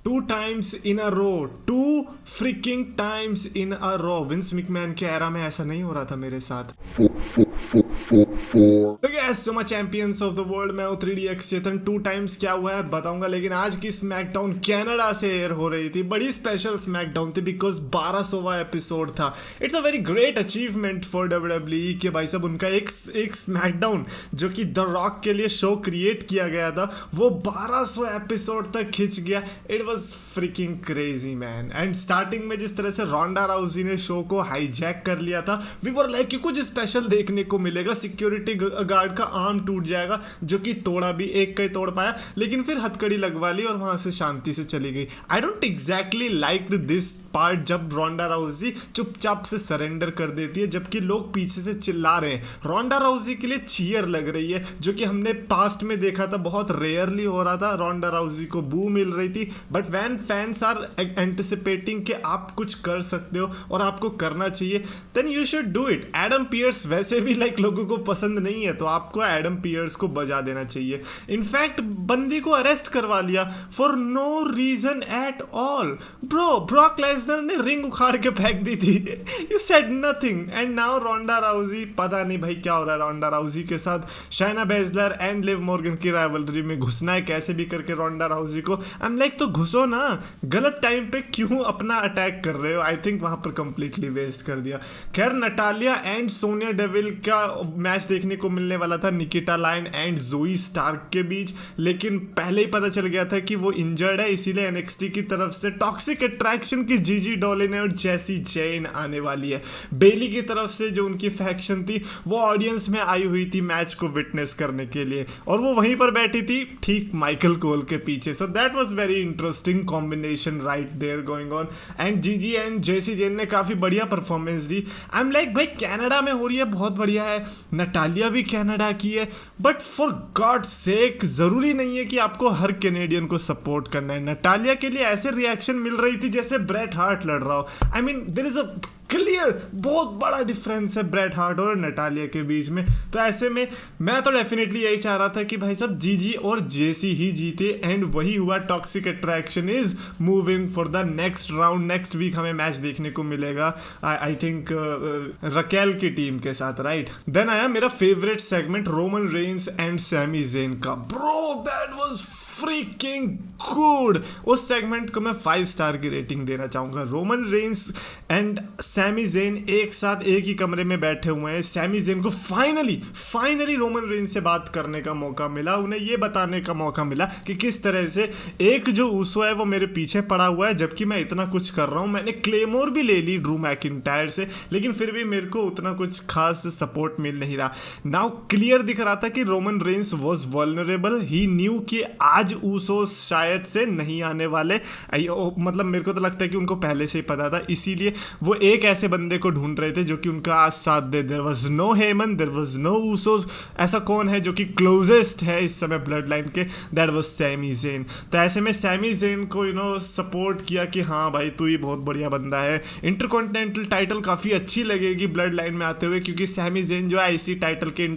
2 times in a row, 2 freaking times in a row। Vince McMahon के era में ऐसा नहीं हो रहा था मेरे साथ। तो gas so my champions of the world, मैं हूं 3DX चेतन। 2 टाइम्स क्या हुआ है बताऊंगा, लेकिन आज की स्मैकडाउन कनाडा से एयर हो रही थी। बड़ी स्पेशल स्मैकडाउन थी बिकॉज 1200वां एपिसोड था। It's a very great achievement for WWE कि भाई साहब उनका एक स्मैकडाउन जो कि द रॉक के लिए शो क्रिएट किया गया था वो 1200 एपिसोड तक खिंच गया। It was fricking crazy man. And starting में जिस तरह से रोंडा राउजी ने शो को हाईजैक कर लिया था, वी वर लाइक कि कुछ स्पेशल देखने को मिलेगा। सिक्योरिटी गार्ड का आर्म टूट जाएगा, जो कि तोड़ा भी, एक का ही तोड़ पाया, लेकिन फिर हथकड़ी लगवा ली और वहां से शांति से चली गई। I don't exactly like this part जब रोंडा राउजी चुपचाप से सरेंडर कर देती है जबकि लोग पीछे से चिल्ला रहे हैं। रोंडा राउजी के लिए चीयर लग रही है, जो कि हमने पास्ट में देखा था, बहुत रेयरली हो रहा था। रोंडा राउजी को बू मिल रही थी, but when fans are anticipating कि आप कुछ कर सकते हो और आपको करना चाहिए, then you should do it. Adam Pearce वैसे भी लाइक लोगों को पसंद नहीं है, तो आपको एडम पियर्स को बजा देना चाहिए। इनफैक्ट बंदी को अरेस्ट करवा लिया for no reason at all. Brock Lesnar ने रिंग उखाड़ के फेंक दी थी। You said nothing and now Ronda Rousey, पता नहीं भाई क्या हो रहा है रोंडा राउजी के साथ। Shaina Baszler and Liv Morgan की राइवलरी में घुसना है कैसे भी करके रोंडा राउजी को। आई एम लाइक तो घुसो ना, गलत टाइम पे क्यों अपना अटैक कर रहे हो। आई थिंक वहां पर कंप्लीटली वेस्ट कर दिया। खैर नटालिया एंड सोनिया डेविल का मैच देखने को मिलने वाला था, निकिता लाइन एंड जोई स्टार्क के बीच, लेकिन पहले ही पता चल गया था कि वो इंजर्ड है, इसीलिए NXT की तरफ से टॉक्सिक अट्रैक्शन की जीजी डोलिन और जेसी जैन आने वाली है। बेली की तरफ से जो उनकी फैक्शन थी वो ऑडियंस में आई हुई थी मैच को विटनेस करने के लिए, और वो वहीं पर बैठी थी ठीक माइकल कोल के पीछे। So that was very interesting combination right there going on. And Gigi and Jacy Jayne ने काफी बढ़िया परफॉर्मेंस दी। आई एम लाइक भाई कनाडा में हो रही है, बहुत बढ़िया है। नटालिया भी कनाडा की है, बट फॉर गॉड सेक जरूरी नहीं है कि आपको हर कैनेडियन को सपोर्ट करना है। नटालिया के लिए ऐसे रिएक्शन मिल रही थी जैसे ब्रेट हार्ट लड़ रहा हो। I mean there is a clear, बहुत बड़ा डिफरेंस है ब्रेट हार्ट और नटालिया के बीच में। तो ऐसे में मैं तो डेफिनेटली यही चाह रहा था कि भाई साहब जीजी और जेसी ही जीते, एंड वही हुआ। Toxic attraction is moving for the next round. Next week हमें मैच देखने को मिलेगा आई थिंक रकेल की टीम के साथ, राइट। देन आया मेरा favourite segment Roman Reigns and Sami Zayn का। Bro that was freaking good. उस सेगमेंट को मैं 5 स्टार की रेटिंग देना चाहूंगा। Roman Reigns and Sami Zayn एक साथ एक ही कमरे में बैठे हुए हैं। सैमी जेन को फाइनली रोमन रेंस से बात करने का मौका मिला, उन्हें ये बताने का मौका मिला कि किस तरह से एक जो ऊसो है वो मेरे पीछे पड़ा हुआ है जबकि मैं इतना कुछ कर रहा हूँ। मैंने क्लेमोर भी ले ली ड्रू मैकिंटायर से, लेकिन फिर भी मेरे को उतना कुछ खास सपोर्ट मिल नहीं रहा। नाउ क्लियर दिख रहा था कि Roman Reigns was vulnerable. He new कि आज ऊसो शायद से नहीं आने वाले। मतलब मेरे को तो लगता है कि उनको पहले से ही पता था, इसीलिए वो एक ऐसे बंदे को ढूंढ रहे थे जो कि उनका आज साथ दे। There was no Heyman, there was no Usos. ऐसा कौन है जो कि क्लोजेस्ट है इस समय ब्लड लाइन के? That was Sami Zayn. तो ऐसे में सैमी जेन को सपोर्ट किया कि हाँ भाई तू ही बहुत बढ़िया बंदा है। इंटरकॉन्टिनेंटल टाइटल काफ़ी अच्छी लगेगी ब्लड लाइन में आते हुए, क्योंकि सैमी जेन जो है IC टाइटल के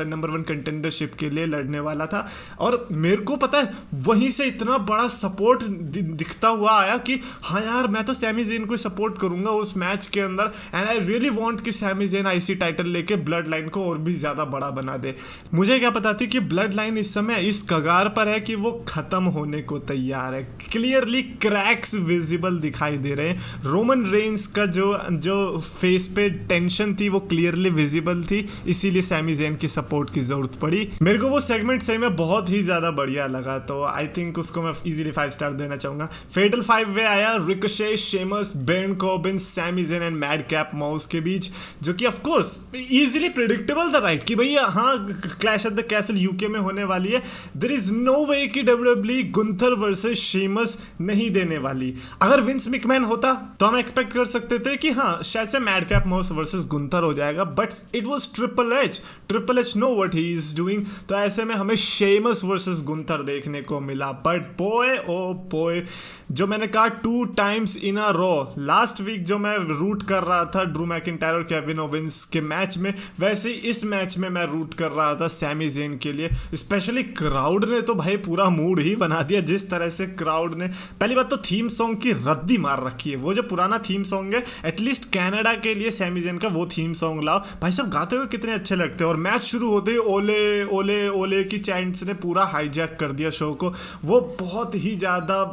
नंबर 1 कंटेंडरशिप के लिए लड़ने वाला था। और मेरे को पता है वहीं से इतना बड़ा सपोर्ट दिखता हुआ आया कि हाँ यार मैं तो सैमी जेन को सपोर्ट करूंगा उस मैच के अंदर। एंड आई रियली वांट कि सैमी जेन IC टाइटल लेके ब्लड लाइन को और भी ज्यादा बड़ा बना दे। मुझे क्या पता थी कि ब्लड लाइन इस समय इस कगार पर है कि वो खत्म होने को तैयार है। क्लियरली क्रैक्स विजिबल दिखाई दे रहे हैं। रोमन रेंस का जो फेस पे टेंशन थी वो क्लियरली विजिबल थी, इसीलिए सैमी जेन की सपोर्ट की जरूरत पड़ी। मेरे को वो सेगमेंट सही में बहुत ही ज्यादा बढ़िया लगा, तो आई थिंक उसको मैं इजीली 5 स्टार देना चाहूंगा। फेटल 5 वे आया Ricochet, Sheamus, Ben Corbin, Sami Zayn and Madcap Moss के बीच, जो कि ऑफ कोर्स इजीली प्रेडिक्टेबल था, राइट, कि भैया हाँ Clash at the Castle UK में होने वाली है। देयर इज नो वे कि WWE गुंथर वर्सेस शेमस नहीं देने वाली। अगर विंस मैकमैन होता तो हम एक्सपेक्ट कर सकते थे कि हाँ शायद से mad cap mouse versus Gunther हो जाएगा, but it was triple H know what he is doing. तो ऐसे में हमें शेमस वर्सेस गुंथर देखने देखने को मिला। बट बोय ओ बोय, जो मैंने कहा 2 times इन अ रो, लास्ट वीक जो मैं रूट कर रहा था ड्रू मैकिंटायर और केविन ओवेंस के मैच में, वैसे ही इस मैच में मैं रूट कर रहा था सैमी ज़ेन के लिए। स्पेशली क्राउड ने तो भाई पूरा मूड ही बना दिया, जिस तरह से क्राउड ने, पहली बात तो थीम सॉन्ग की रद्दी मार रखी है। वो जो पुराना थीम सॉन्ग है, एटलीस्ट कनाडा के लिए सैमी ज़ेन का वो थीम सॉन्ग लाओ भाई, सब गाते हुए कितने अच्छे लगते हैं। और मैच शुरू होते ही ओले ओले ओले की चैंट्स ने पूरा हाईजैक कर दिया शो को। वो बहुत ही ज़्यादा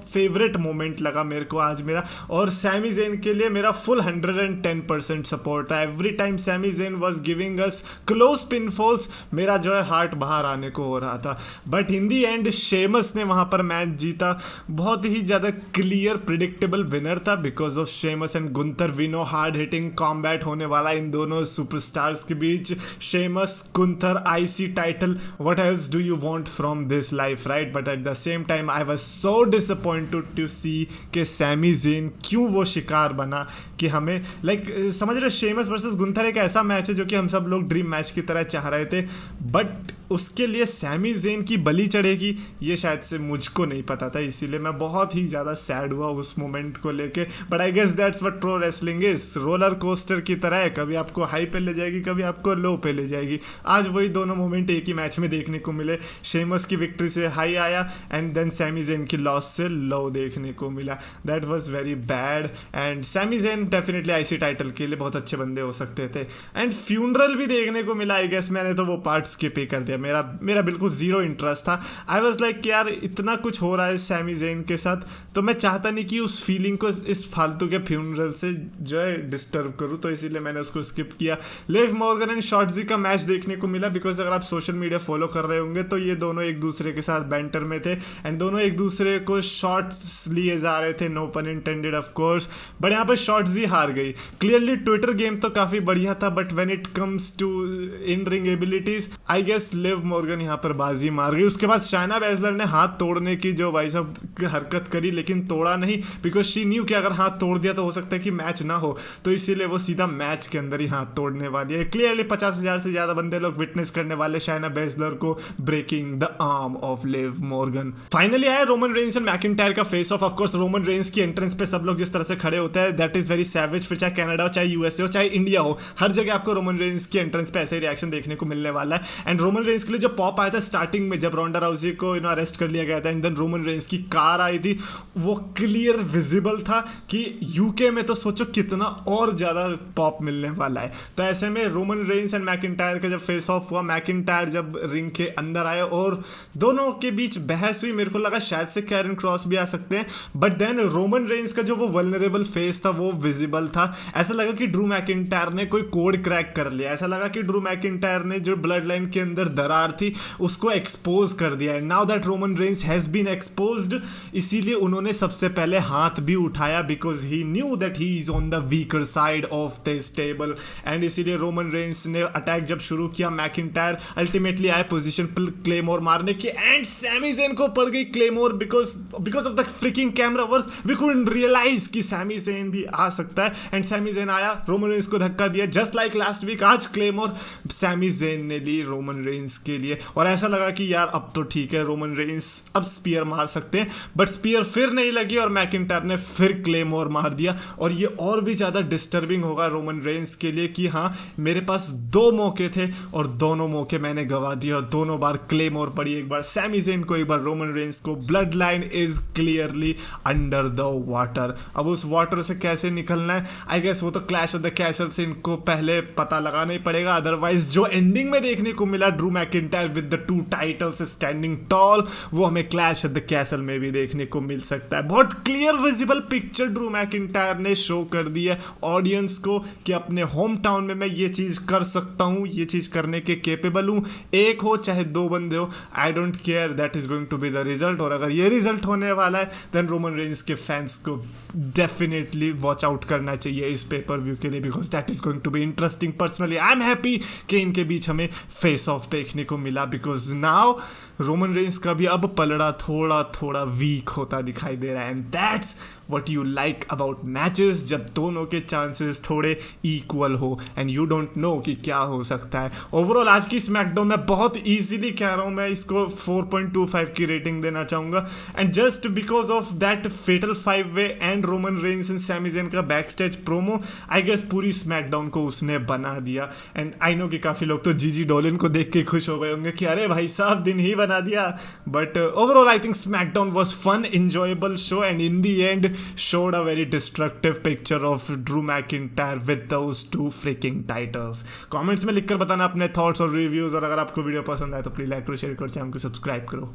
फेवरेट मोमेंट लगा मेरे को आज मेरा। और सैमी ज़ेन के लिए मेरा फुल 110% सपोर्ट था। Every time Sami Zayn was giving us close pinfalls, मेरा जो है हार्ट बाहर आने को हो रहा था। But in the end Sheamus ने वहाँ पर मैच जीता। बहुत ही ज़्यादा क्लियर प्रिडिक्टेबल विनर था because of Sheamus and Gunther. We know hard hitting combat होने वाला इन दोनों सुपरस्टार्स के बीच। Sheamus, Gunther, IC title, what else do you want from this life, right? But at the same time I was so disappointed to see कि Sami Zayn क्यों वो शिकार बना कि हमें समझ रहे, शेमस वर्सेस गुंथर एक ऐसा मैच है जो कि हम सब लोग ड्रीम मैच की तरह चाह रहे थे, बट उसके लिए सैमी ज़ेन की बलि चढ़ेगी ये शायद से मुझको नहीं पता था। इसीलिए मैं बहुत ही ज़्यादा सैड हुआ उस मोमेंट को लेके। But I guess that's what pro wrestling is, roller coaster की तरह है, कभी आपको हाई पे ले जाएगी, कभी आपको लो पे ले जाएगी। आज वही दोनों मोमेंट एक ही मैच में देखने को मिले। शेमस की विक्ट्री से हाई आया एंड देन सैमी ज़ेन की लॉस से लो देखने को मिला। That was very bad. And Sami Zayn definitely IC title के लिए बहुत अच्छे बंदे हो सकते थे। एंड फ्यूनरल भी देखने को मिला। आई गेस मैंने तो वो पार्ट स्किप ही कर दिया, मेरा बिल्कुल जीरो इंटरेस्ट था। आई वाज लाइक यार इतना कुछ हो रहा है सैमी ज़ेन के साथ, तो मैं चाहता नहीं कि उस फीलिंग को इस फालतू के फ्यूनरल से जो है डिस्टर्ब करूँ, तो इसीलिए मैंने उसको स्किप किया। लिव मॉर्गन एंड शॉर्ट्जी का मैच देखने को मिला बिकॉज अगर आप सोशल मीडिया फॉलो कर रहे होंगे तो ये दोनों एक दूसरे के साथ बैंटर में थे एंड दोनों एक दूसरे को शॉट्स लिए जा रहे थे, नो पन इंटेंडेड ऑफ कोर्स। बट यहाँ पर शॉर्ट्जी हार गई। क्लियरली ट्विटर गेम तो काफ़ी बढ़िया था, but when it comes to in ring abilities I guess Liv Morgan यहाँ पर बाजी मार गई। उसके बाद शायना बेजलर ने हाथ तोड़ने की जो भाई साहब हरकत करी, लेकिन तोड़ा नहीं बिकॉज शी न्यू कि अगर हाथ तोड़ दिया तो हो सकता है कि मैच ना हो, तो इसीलिए वो सीधा मैच के अंदर ही हाथ तोड़ने वाली है। क्लियरली 50,000 से ज़्यादा बंदे लोग विटनेस करने वाले शायना बेजलर को breaking the arm of Liv Morgan. Finally आया रोमन रेंस एंड मैकिंटायर का face off. Of course Roman Reigns की एंट्रेंस पे सब लोग जिस तरह से खड़े होते हैं दैट इज वेरी सैवेज। फिर चाहे कनाडा हो, चाहे USA हो, चाहे इंडिया हो, हर जगह आपको रोमन रेंस की एंट्रेंस पे ऐसे ही रिएक्शन देखने को मिलने वाला है। एंड रोमन रेंस के लिए जो पॉप आया था स्टार्टिंग में जब रोंडा राउजी को अरेस्ट कर लिया गया था एंड देन रोमन रेंस की कार आई थी, वो क्लियर विजिबल था कि UK में तो सोचो कितना और ज़्यादा पॉप मिलने वाला है। तो ऐसे में रोमन रेंस एंड मैकिंटायर का जब फेस ऑफ हुआ, मैकिंटायर जब रिंग के अंदर आए और दोनों के बीच बहस हुई, मेरे को लगा शायद से कैरन क्रॉस भी आ सकते हैं, बट देन रोमन रेंस का जो वो वल्नरेबल फेस था वो विजिबल था। ऐसा लगा कि ड्रू मैकिंटायर ने कोई कोड क्रैक कर लिया, ऐसा लगा कि ड्रू मैकिंटायर ने जो ब्लड लाइन के अंदर दरार थी उसको एक्सपोज कर दिया है। Now that Roman Reigns has been exposed, इसीलिए उन्होंने सबसे पहले हाथ भी उठाया because he knew that he is on the weaker side of this table. And इसीलिए रोमन रेंस ने अटैक जब शुरू किया, मैकिंटायर अल्टीमेटली आए पोजीशन पर क्लेमोर मारने की एंड सैमी ज़ेन को पड़ गई Claymore because of the freaking camera work. We couldn't realise कि सैमी ज़ेन भी आ सकता है एंड सैमी ज़ेन आया, रोमन रेंस को धक्का दिया जस्ट लाइक लास्ट वीक। आज क्लेमोर सैमी ज़ेन ने ली रोमन रेंस के लिए और ऐसा लगा कि यार अब तो ठीक है, रोमन रेंस अब स्पीयर मार सकते हैं, बट स्पीयर फिर नहीं लगी और मैकिंटायर ने फिर क्लेमोर मार दिया। और ये और भी ज़्यादा डिस्टर्बिंग होगा रोमन रेंस के लिए कि हाँ मेरे पास 2 मौके थे और दोनों मौके मैंने गवा दिया, दोनों बार क्लेमोर पड़ी, एक बार सैमी ज़ेन को, एक बार रोमन रेंस को। Blood line is clearly under the water. अब उस वाटर से कैसे निकलना है, आई गेस वो तो क्लैश ऑफ द कैसल से इनको पहले पता लगाना ही पड़ेगा, अदरवाइज जो एंडिंग में देखने को मिला Drew McIntyre with the 2 titles standing tall, वो हमें क्लैश ऑफ द कैसल में भी देखने को मिल सकता है। बहुत clear visible picture Drew McIntyre ने शो कर दी है ऑडियंस को कि अपने होम टाउन में मैं ये चीज़ कर सकता हूँ, ये चीज़ करने के केपेबल हूँ। एक हो चाहे 2 बंदे हो, I don't care, that is going to be the result. और अगर ये रिजल्ट होने वाला है देन रोमन रेंस के फैंस को डेफिनेटली वॉच आउट करना चाहिए इस पेपर व्यू के लिए because that is going to be interesting. Personally I am happy कि इनके बीच हमें फेस ऑफ देखने को मिला बिकॉज नाउ रोमन रेंस का भी अब पलड़ा थोड़ा थोड़ा वीक होता दिखाई दे रहा है, and that's what you like about matches, जब दोनों के चांसेस थोड़े इक्वल हो एंड यू डोंट नो कि क्या हो सकता है। ओवरऑल आज की स्मैकडाउन मैं बहुत इजीली कह रहा हूँ, मैं इसको 4.25 की रेटिंग देना चाहूँगा, and just because of that fatal five way and Roman Reigns and Sami Zayn का back stage promo, I guess पूरी स्मैकडाउन को उसने बना दिया। एंड आई नो कि काफ़ी लोग तो जीजी डोलिन को देख के खुश हो गए होंगे कि अरे भाई साहब दिन ही बना दिया, but overall I think SmackDown was fun, enjoyable show, and in the end showed a very destructive picture of Drew McIntyre with those two freaking titles. Comments में लिखकर बताना अपने थॉट्स और रिव्यूज, और अगर आपको वीडियो पसंद आए तो प्लीज लाइक करो, शेयर करो, चैनल को सब्सक्राइब करो।